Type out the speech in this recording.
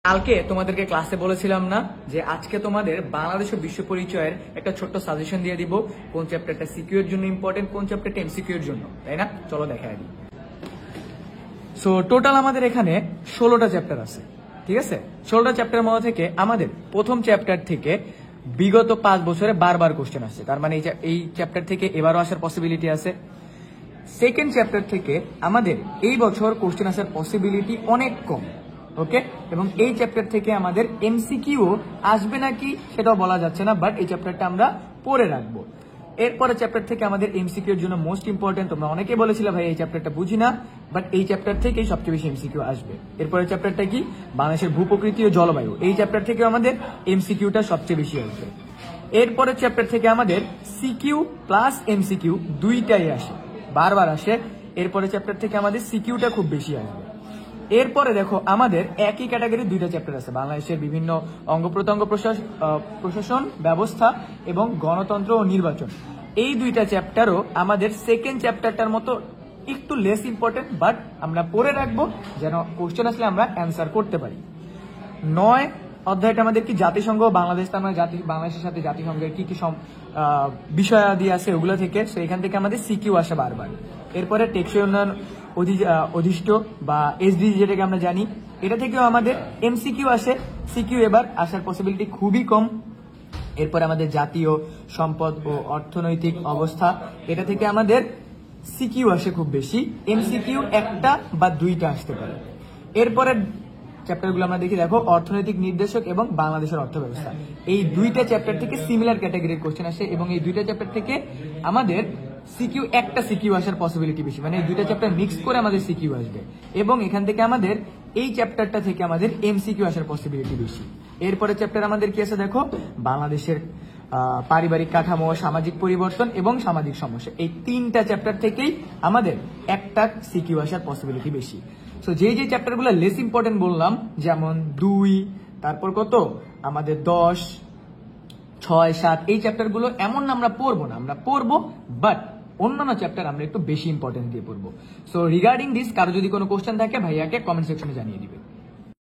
কালকে তোমাদেরকে ক্লাসে বলেছিলাম না যে আজকে তোমাদের বাংলাদেশ ও বিশ্ব পরিচয়ের একটা ছোট্ট সাজেশন দিয়ে দিব কোন চ্যাপ্টারটা সিকিউ এর জন্য ইম্পর্টেন্ট, কোন চ্যাপ্টারটা এমসিকিউ এর জন্য, তাই না? চলো দেখাই দিই। সো টোটাল আমাদের এখানে 16টা চ্যাপ্টার আছে, ঠিক আছে? 16টা চ্যাপ্টারের মধ্যে থেকে আমাদের প্রথম চ্যাপ্টার থেকে বিগত 5 বছরে বারবার কোশ্চেন আসছে, তার মানে এই চ্যাপ্টার থেকে এবারও আসার পসিবিলিটি আছে। সেকেন্ড চ্যাপ্টার থেকে আমাদের এই বছর কোশ্চেন আসার পসিবিলিটি অনেক কম, ওকে? এবং এই চ্যাপ্টার থেকে আমাদের এমসিকিউ আসবে নাকি সেটাও বলা যাচ্ছে না, বাট এই চ্যাপ্টারটা আমরা পড়ে রাখবো। এরপরে চ্যাপ্টার থেকে আমাদের এমসিকিউ এর জন্য মোস্ট ইম্পর্টেন্ট, তোমরা অনেকে বলেছিলে ভাই এই চ্যাপ্টারটা বুঝি না, বাট এই চ্যাপ্টার থেকেই সবচেয়ে বেশি এমসিকিউ আসবে। এরপরে চ্যাপ্টারটা কি, বাংলাদেশের ভূপ্রকৃতি ও জলবায়ু, এই চ্যাপ্টার থেকে আমাদের এমসিকিউটা সবচেয়ে বেশি আসবে। এরপরে চ্যাপ্টার থেকে আমাদের সিকিউ প্লাস এমসিকিউ দুইটাই আসে, বারবার আসে। এরপরে চ্যাপ্টার থেকে আমাদের সিকিউটা খুব বেশি আসবে। এরপরে দেখো আমাদের একই ক্যাটাগরির দুইটা চ্যাপ্টার আছে, বাংলাদেশের বিভিন্ন অঙ্গ প্রত্যঙ্গ প্রশাসন ব্যবস্থা এবং গণতন্ত্র ও নির্বাচন। এই দুইটা চ্যাপ্টারও আমাদের সেকেন্ড চ্যাপ্টারটার মতো একটু লেস ইম্পর্টেন্ট, বাট আমরা পড়ে রাখবো যেন কোশ্চেন আসলে আমরা অ্যান্সার করতে পারি। 9 অধ্যায়টা আমাদের কি জাতিসংঘ বাংলাদেশ, তার মানে বাংলাদেশের সাথে জাতিসংঘের কি কি বিষয়াদি আছে ওগুলো থেকে, তো এখান থেকে আমাদের সিকিউ আসে বারবার। এরপরে টেকসই উন্নয়ন অধিষ্ঠ বা এসডিজি যেটাকে আমরা জানি, এটা থেকেও আমাদের এমসিকিউ আসে, সিকিউ এবার আসার পসিবিলিটি খুবই কম। এরপরে আমাদের জাতীয় সম্পদ ও অর্থনৈতিক অবস্থা, এটা থেকে আমাদের সিকিউ আসে খুব বেশি, এমসিকিউ একটা বা দুইটা আসতে পারে। এরপরে চ্যাপ্টারগুলো আমরা দেখি, দেখো অর্থনৈতিক নির্দেশক এবং বাংলাদেশের অর্থব্যবস্থা, এই দুইটা চ্যাপ্টার থেকে সিমিলার ক্যাটাগরির কোশ্চেন আসে এবং এই দুইটা চ্যাপ্টার থেকে আমাদের সিকিউ একটা সিকিউ আসার পসিবিলিটি বেশি, মানে এই দুইটা চ্যাপ্টার মিক্স করে আমাদের সিকিউ আসবে এবং এখান থেকে আমাদের এই চ্যাপ্টারটা থেকে আমাদের এমসিকিউ আসার পসিবিলিটি বেশি। এরপরে চ্যাপ্টার আমাদের কি আছে দেখো, বাংলাদেশের পারিবারিক কাঠামো, সামাজিক পরিবর্তন এবং সামাজিক সমস্যা, এই তিনটা চ্যাপ্টার থেকেই আমাদের একটা সিকিউ আসার পসিবিলিটি বেশি। সো যে চ্যাপ্টারগুলো লেস ইম্পর্টেন্ট বললাম, যেমন 2, তারপর কত আমাদের 10, 6, 7, এই চ্যাপ্টারগুলো এমন না আমরা পড়বো না, আমরা পড়বো, বাট অন্যান্য চ্যাপ্টার আমরা একটু বেশি ইম্পর্টেন্স দিয়ে পড়বো। সো রিগার্ডিং দিস কারো যদি কোনো কোশ্চেন থাকে ভাইয়াকে কমেন্ট সেকশনে জানিয়ে দিবে।